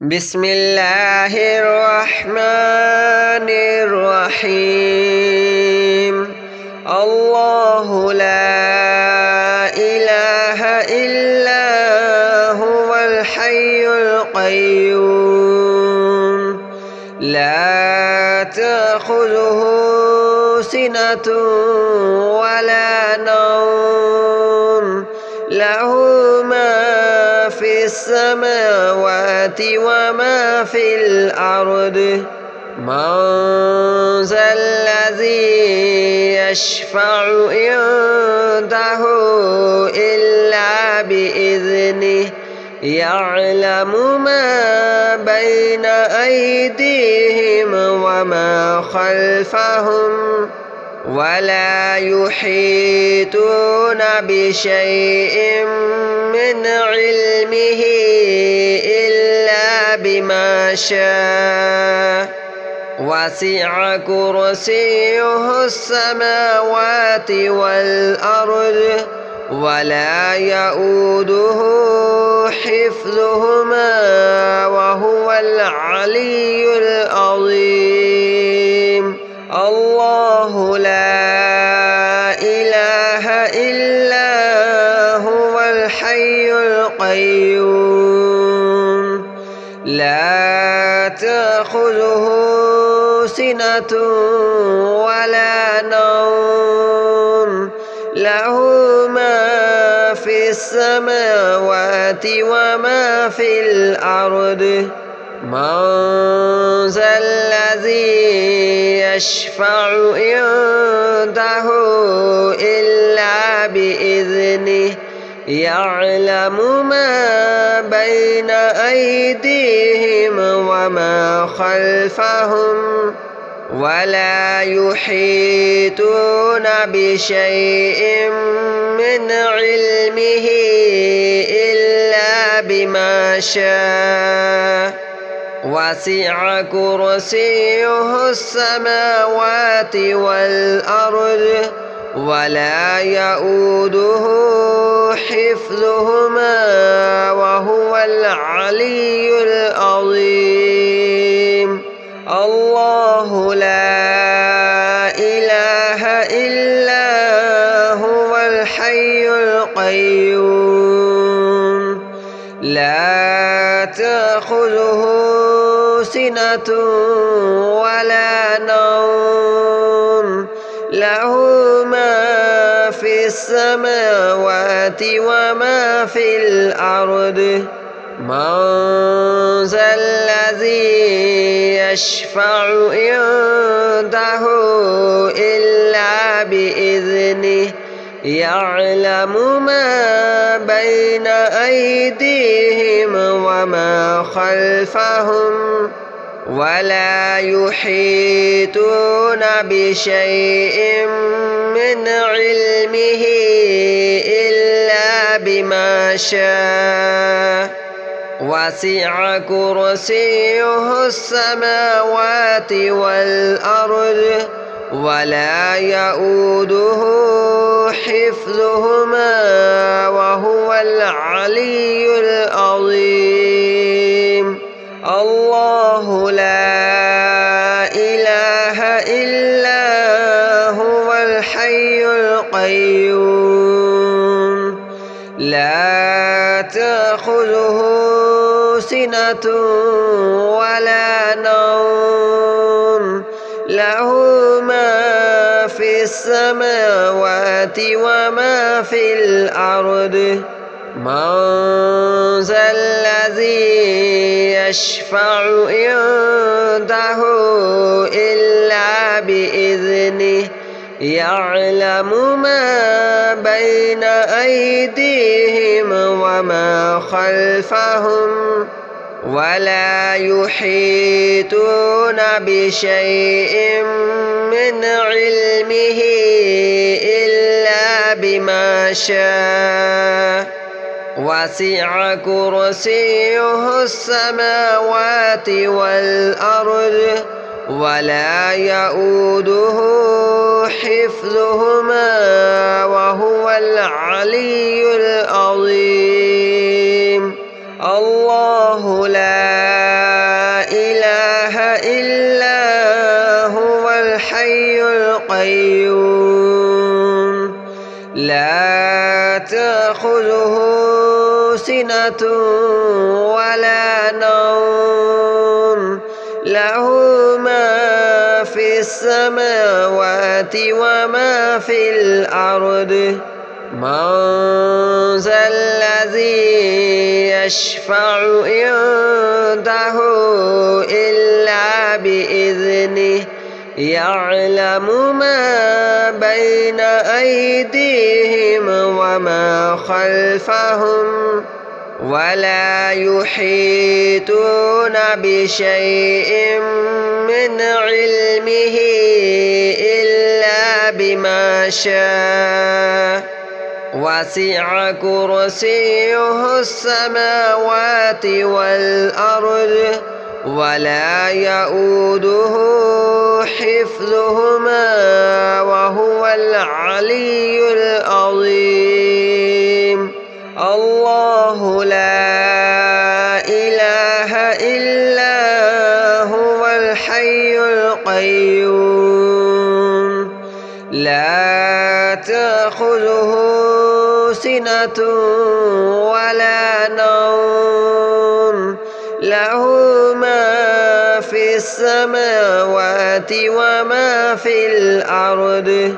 بسم الله الرحمن الرحيم الله لا إله إلا هو الحي القيوم لا تأخذه سنة ولا نوم له ما في السماوات وما في الأرض من ذا الذي يشفع عنده إلا بإذنه يعلم ما بين أيديهم وما خلفهم ولا يحيطون بشيء من علمه إلا بما شاء وسع كرسيه السماوات والأرض ولا يؤوده حفظهما وهو العلي العظيم الله لا إله إلا هو الحي القيوم لا تأخذه سنة ولا نوم له ما في السماوات وما في الأرض من ذا الذي يشفع عنده إلا بإذنه يعلم ما بين أيديهم وما خلفهم ولا يحيطون بشيء من علمه إلا بما شاء وسع كرسيه السماوات والأرض ولا يؤوده حفظهما وهو العلي العظيم الله لا إله إلا هو الحي القيوم لا تأخذه سنة ولا نوم له ما في السماوات وما في الأرض من ذا الذي يشفع عنده إلا بإذنه يعلم ما بين أيديهم وما خلفهم ولا يحيطون بشيء من علمه إلا بما شاء وسع كرسيه السماوات والأرض ولا يؤوده حفظهما وهو العلي العظيم الله لا إله إلا هو الحي القيوم لا تأخذه سنة ولا نوم له ما في السماوات وما في الأرض من ذا الذي يشفع عنده إلا بإذنه يعلم ما بين أيديهم وما خلفهم ولا يحيطون بشيء من علمه إلا بما شاء وسع كرسيه السماوات والأرض ولا يؤوده حفظهما وهو العلي العظيم الله لا سنة ولا نوم له ما في السماوات وما في الأرض من ذا الذي يشفع عنده إلا بإذنه يعلم ما بين أيديهم وما خلفهم ولا يحيطون بشيء من علمه إلا بما شاء وسع كرسيه السماوات والأرض ولا يؤوده حفظهما وهو العلي العظيم الله لا إله إلا هو الحي القيوم لا تأخذه سنة ولا نوم له ما في السماوات وما في الأرض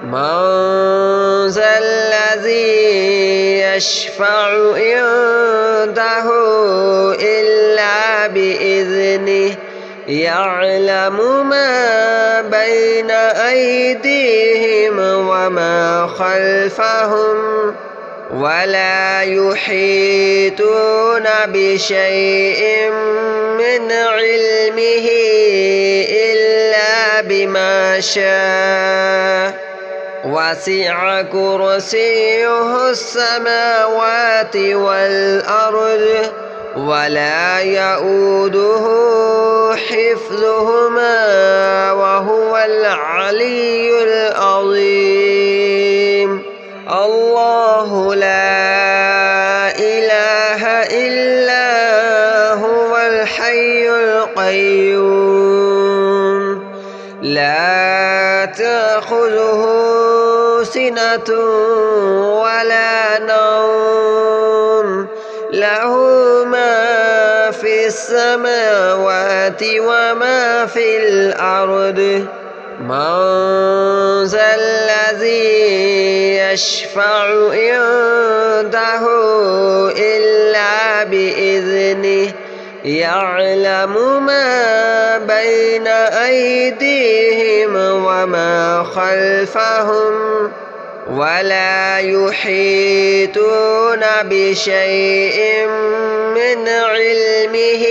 من ذا الذي يشفع عنده إلا بإذنه يعلم ما بين أيديهم وما خلفهم ولا يحيطون بشيء من علمه إلا بما شاء وسع كرسيه السماوات والأرض ولا يؤوده حفظهما وهو العلي العظيم الله لا إله إلا هو الحي القيوم لا تأخذه سنة ولا نوم له ما في السماوات وما في الأرض من ذا الذي يشفع عنده إلا بإذنه يعلم ما بين أيديهم وما خلفهم ولا يحيطون بشيء من علمه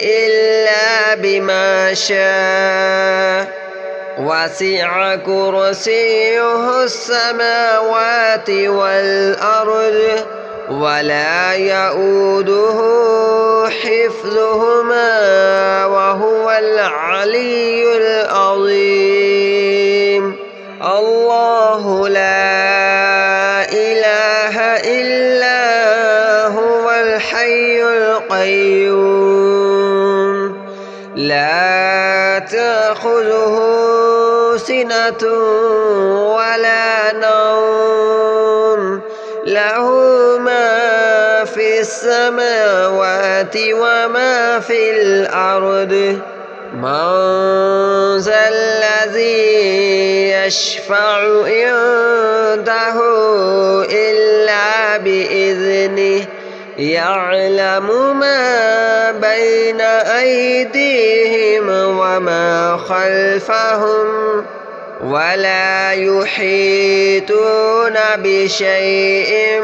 إلا بما شاء وسع كرسيه السماوات والأرض ولا يؤوده حفظهما وهو العلي العظيم الله لا إله إلا هو الحي القيوم لا تأخذه سنة ولا نوم له ما في السماوات وما في الأرض من ذا الذي يشفع عنده إلا بإذنه يعلم ما بين أيديهم وما خلفهم ولا يحيطون بشيء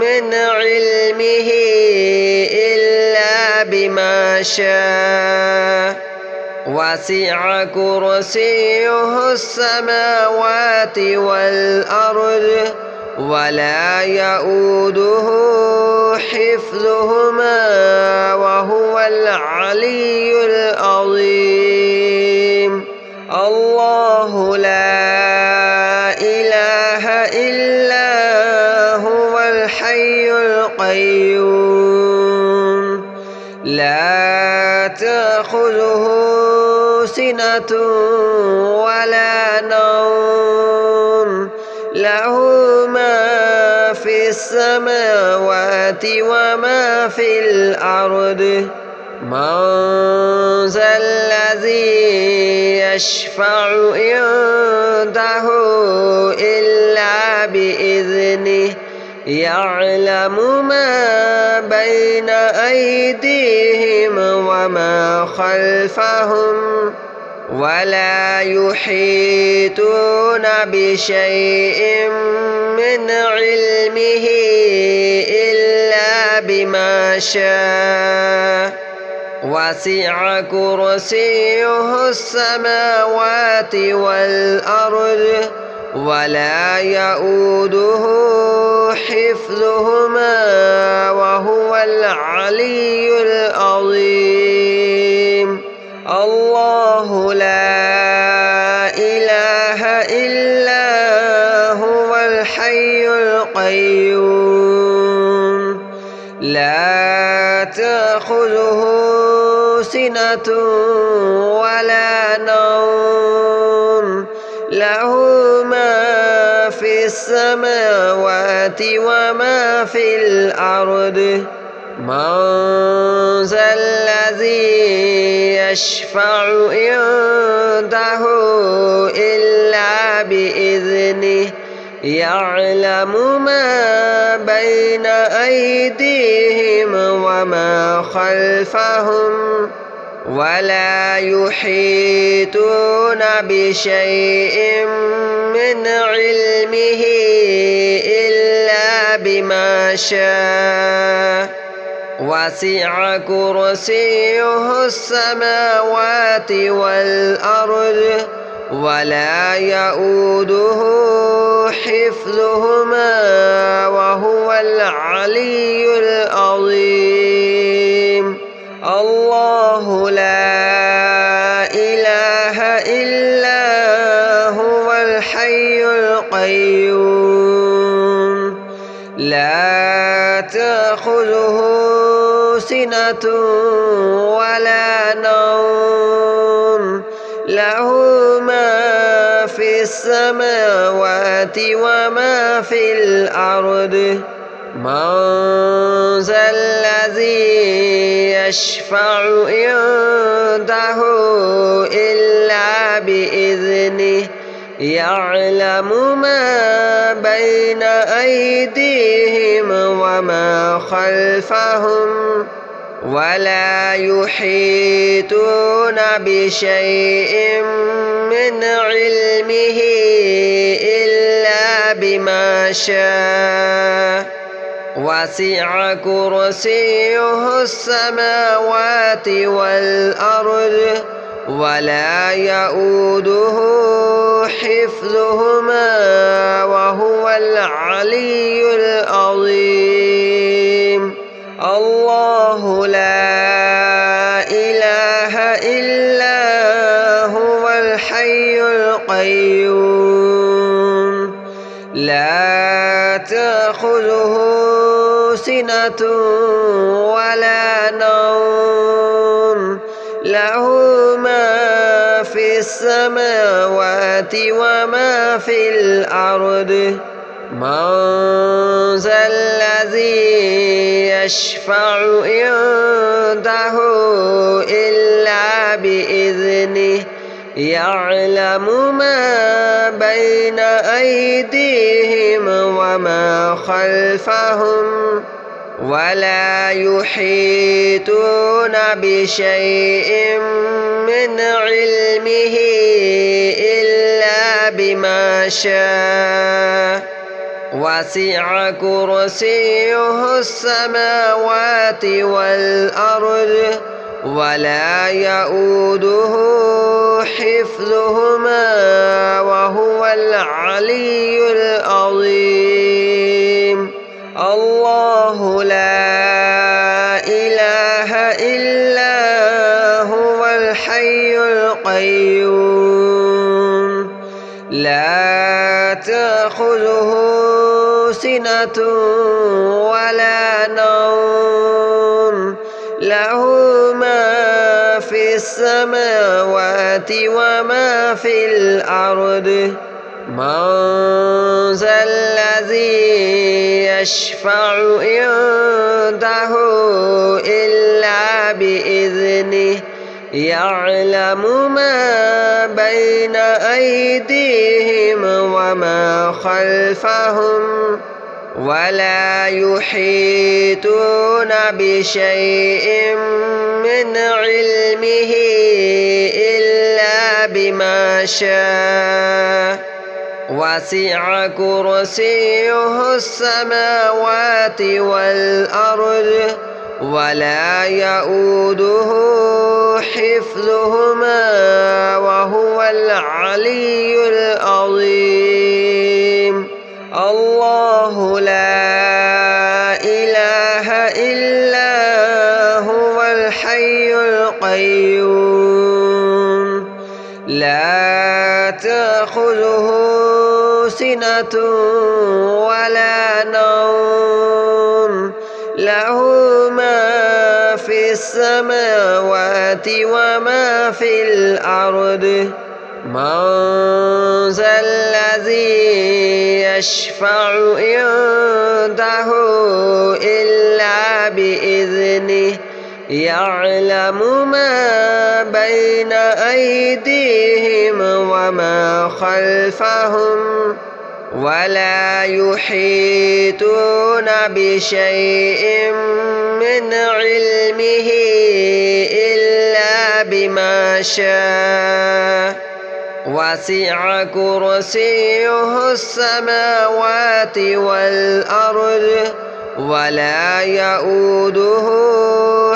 من علمه إلا بما شاء وسع كرسيه السماوات والأرض ولا يؤوده حفظهما وهو العلي العظيم الله لا إله إلا هو الحي القيوم لا تأخذه سنة ولا نوم له ما في السماوات وما في الأرض من ذا الذي يشفع عنده إلا بإذنه يعلم ما بين أيديهم وما خلفهم ولا يحيطون بشيء من علمه إلا بما شاء وسع كرسيه السماوات والأرض ولا يؤوده حفظهما وهو العلي العظيم الله لا إله إلا هو الحي القيوم لا تأخذه سنة ولا نوم له ما في السماوات وما في الأرض من ذا الذي يشفع عنده إلا بإذنه يعلم ما بين أيديهم وما خلفهم ولا يحيطون بشيء من علمه إلا بما شاء وسع كرسيه السماوات والأرض ولا يؤوده حفظهما وهو العلي العظيم الله لا إله إلا هو الحي القيوم لا تأخذه سنة ولا نوم له ما في السماوات وما في الأرض من ذا الذي يشفع عنده إلا بإذنه يعلم ما بين أيديهم وما خلفهم ولا يحيطون بشيء من علمه إلا بما شاء وسع كرسيه السماوات والأرض ولا يؤوده حفظهما وهو العلي العظيم الله لا إله إلا هو الحي القيوم لا تأخذه سنة ولا نوم له ما في السماوات وما في الأرض من ذا الذي يشفع عنده إلا بإذنه يعلم ما بين أيديهم وما خلفهم ولا يحيطون بشيء من علمه إلا بما شاء وسع كرسيه السماوات والأرض ولا يؤوده حفظهما وهو العلي العظيم الله لا إله إلا هو الحي القيوم لا تأخذه سنة ولا نوم له ما في السماوات وما في الأرض من ذا الذي يشفع عنده إلا بإذنه يعلم ما بين أيديهم وما خلفهم ولا يحيطون بشيء من علمه إلا بما شاء وسع كرسيه السماوات والأرض ولا يؤوده حفظهما وهو العلي العظيم. الله لا إله إلا هو الحي القيوم لا تأخذه سنة ولا نوم له ما في السماوات وما في الأرض. من ذا الذي يشفع عنده إلا بإذنه يعلم ما بين أيديهم وما خلفهم ولا يحيطون بشيء من علمه إلا بما شاء وسع كرسيه السماوات والأرض ولا يؤوده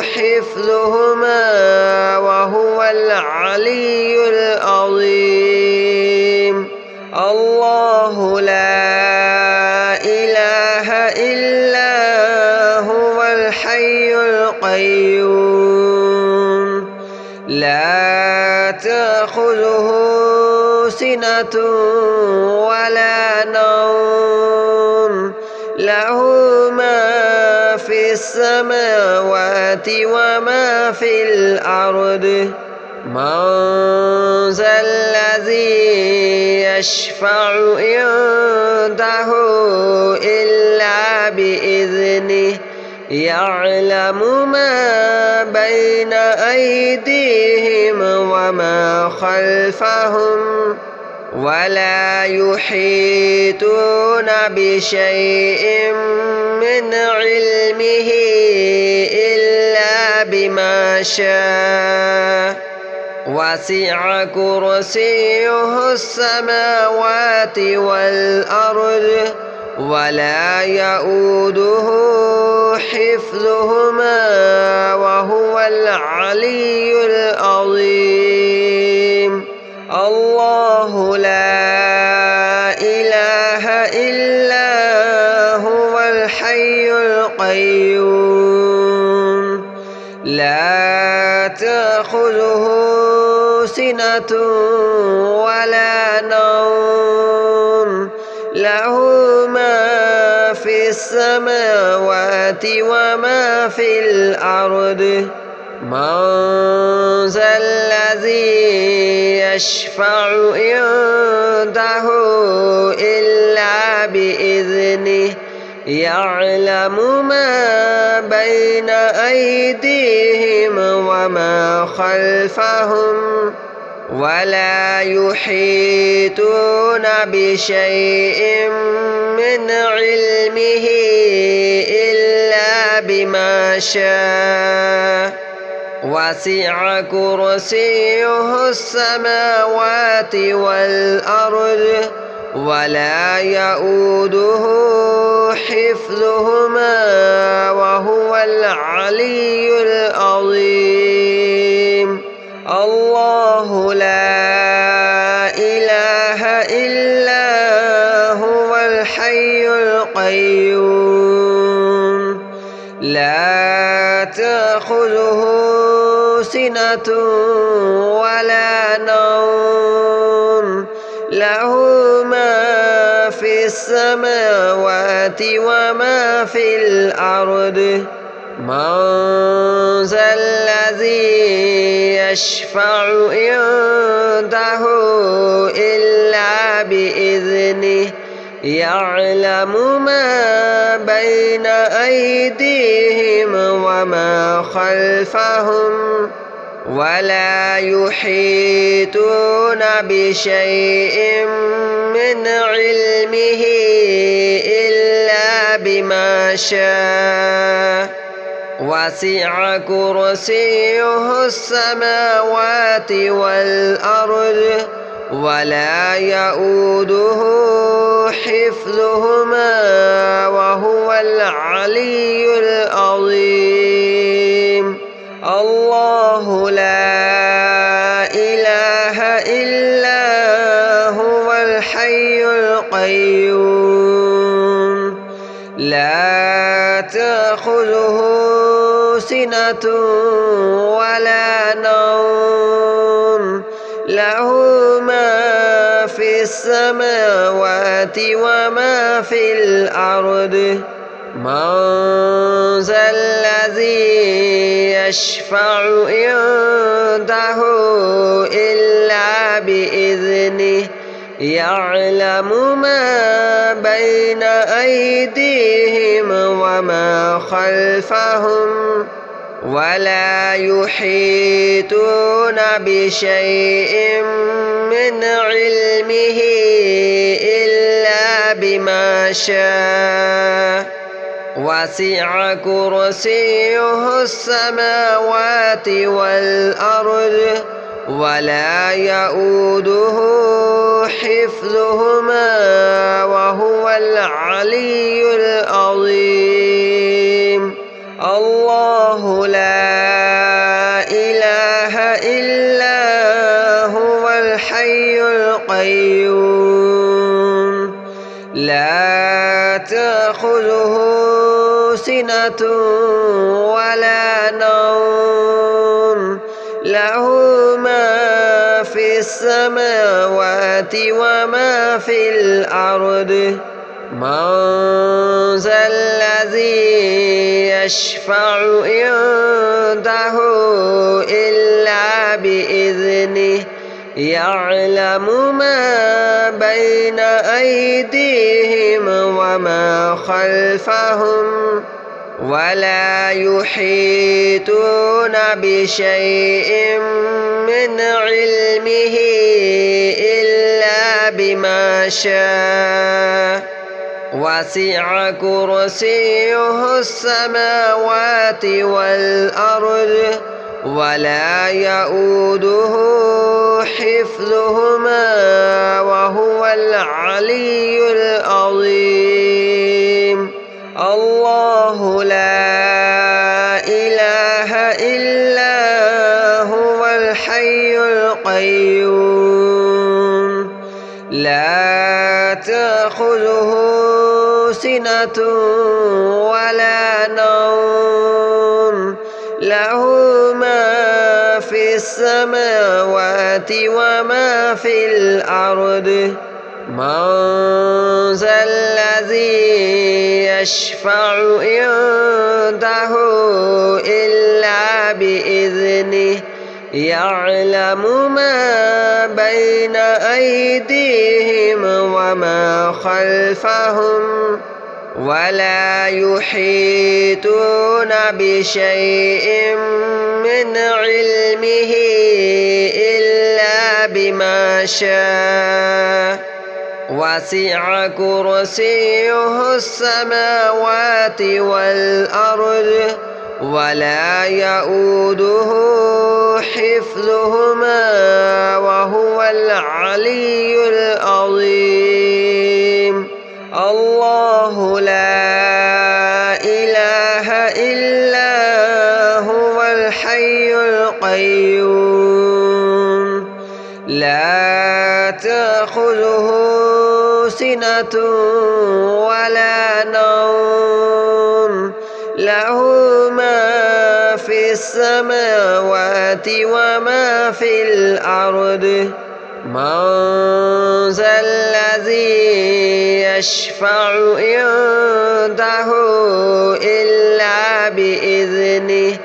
حفظهما وهو العلي العظيم. الله لا إله إلا هو الحي القيوم لا تأخذه سنة ولا نوم له ما في السماوات وما في الأرض. من ذا الذي يشفع عنده إلا بإذنه يعلم ما بين أيديهم وما خلفهم ولا يحيطون بشيء من علمه إلا بما شاء وسع كرسيه السماوات والأرض ولا يؤوده حفظهما وهو العلي العظيم. الله لا إله إلا هو الحي القيوم لا تأخذه سنة ولا نوم له ما في السماوات وما في الأرض. من ذا الذي يشفع عنده إلا بإذنه يعلم ما بين أيديهم وما خلفهم ولا يحيطون بشيء من علمه إلا بما شاء وسع كرسيه السماوات والأرض ولا يؤوده حفظهما وهو العلي العظيم. الله لا إله إلا هو الحي القيوم لا تأخذه سنة ولا نوم له ما في السماوات وما في الأرض. من ذا الذي يشفع عنده إلا بإذنه يعلم ما بين أيديهم وما خلفهم ولا يحيطون بشيء من علمه إلا بما شاء وسع كرسيه السماوات والأرض ولا يؤوده حفظهما وهو العلي العظيم. الله لا إله إلا هو الحي القيوم لا تأخذه سنة ولا نوم له ما في السماوات وما في الأرض من ذا الذي يشفع عنده إلا بإذنه يعلم ما بين أيديهم وما خلفهم ولا يحيطون بشيء من علمه إلا بما شاء وسع كرسيه السماوات والأرض ولا يؤوده حفظهما وهو العلي العظيم. الله لا إله إلا هو الحي القيوم لا تأخذه سنة ولا نوم له ما في السماوات وما في الأرض من ذا الذي يشفع عنده إلا بإذنه يعلم ما بين أيديهم وما خلفهم ولا يحيطون بشيء من علمه إلا بما شاء وسع كرسيه السماوات والأرض ولا يؤوده حفظهما وهو العلي العظيم. الله لا إله إلا هو الحي القيوم لا تأخذه سنة ولا نوم له ما في السماوات وما في الأرض من ذا الذي يشفع عنده إلا بإذنه يعلم ما بين أيديهم وما خلفهم ولا يحيطون بشيء من علمه إلا بما شاء وسع كرسيه السماوات والأرض ولا يؤوده حفظهما وهو العلي العظيم. الله لا إله إلا هو الحي القيوم لا تأخذه سنة ولا نوم له ما في السماوات وما في الأرض من ذا الذي يشفع عنده إلا بإذنه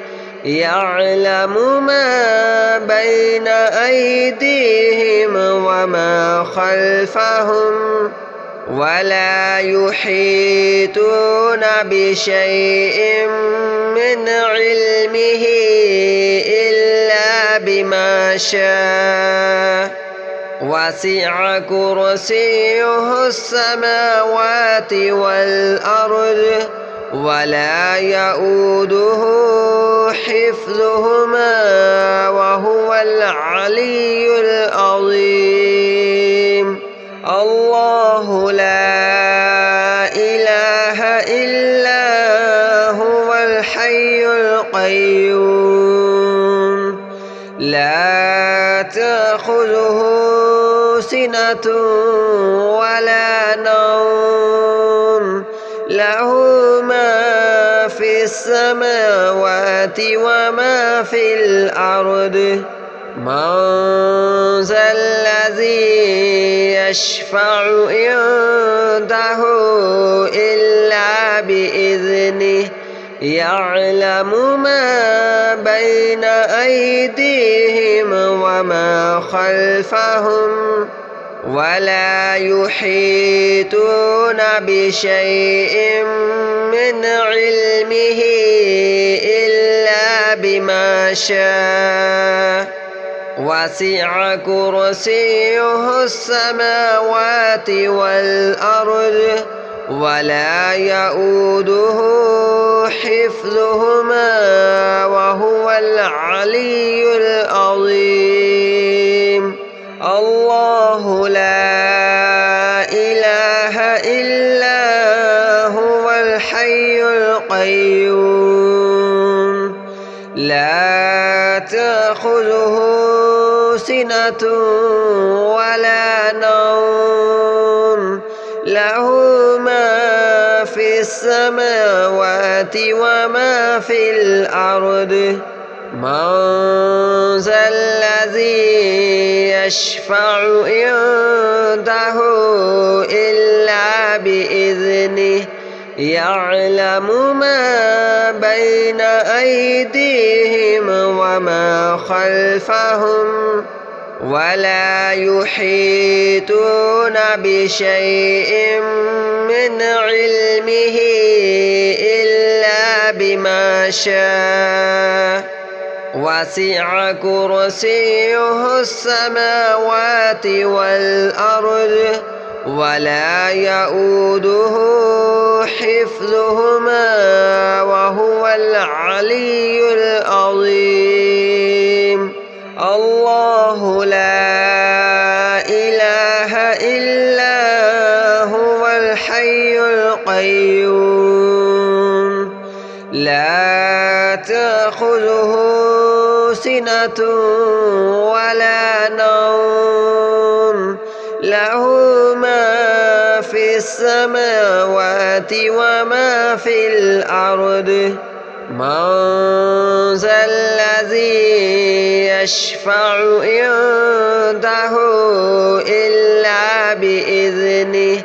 يعلم ما بين أيديهم وما خلفهم ولا يحيطون بشيء من علمه إلا بما شاء وسع كرسيه السماوات والأرض ولا يؤوده حفظهما وهو العلي العظيم. الله لا إله إلا هو الحي القيوم لا تأخذه سنة ولا نوم له ما في السماوات وما في الأرض. من ذا الذي يشفع عنده إلا بإذنه يعلم ما بين أيديهم وما خلفهم ولا يحيطون بشيء من علمه إلا بما شاء وسع كرسيه السماوات والأرض ولا يؤوده حفظهما وهو العلي العظيم. الله لا إله إلا هو الحي القيوم لا تأخذه سنة ولا نوم له ما في السماوات وما في الأرض. من ذا الذي يشفع عنده إلا بإذنه يعلم ما بين أيديهم وما خلفهم ولا يحيطون بشيء من علمه إلا بما شاء وسع كرسيه السماوات والأرض ولا يؤوده حفظهما وهو العلي العظيم. الله لا إله إلا هو الحي القيوم لا تأخذه سنة ولا نوم له ما في السماوات وما في الأرض. من ذا الذي يشفع عنده إلا بإذنه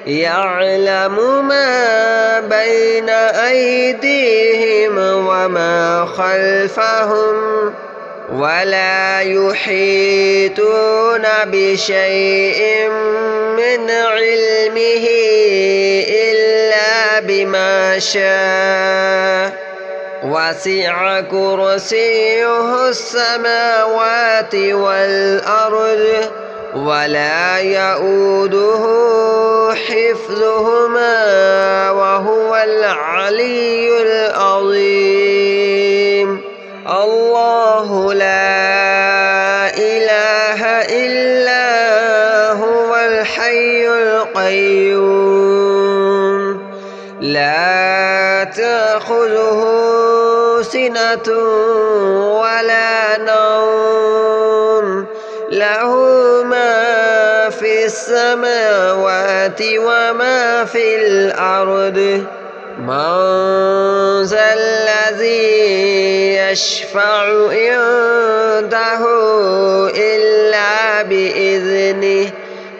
يعلم ما بين أيديهم وما خلفهم ولا يحيطون بشيء من علمه إلا بما شاء وسع كرسيه السماوات والأرض ولا يؤوده حفظهما وهو العلي العظيم. الله لا إله إلا هو الحي القيوم لا تأخذه سنة ولا نوم له ما في السماوات وما في الأرض. من ذا الذي يشفع عنده إلا بإذنه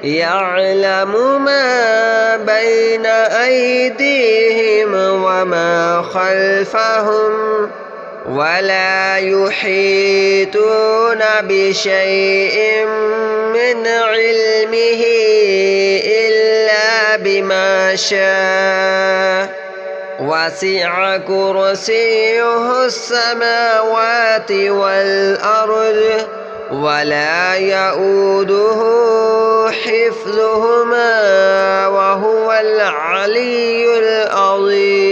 يعلم ما بين أيديهم وما خلفهم ولا يحيطون بشيء من علمه إلا بما شاء وسع كرسيه السماوات والأرض ولا يؤوده حفظهما وهو العلي العظيم.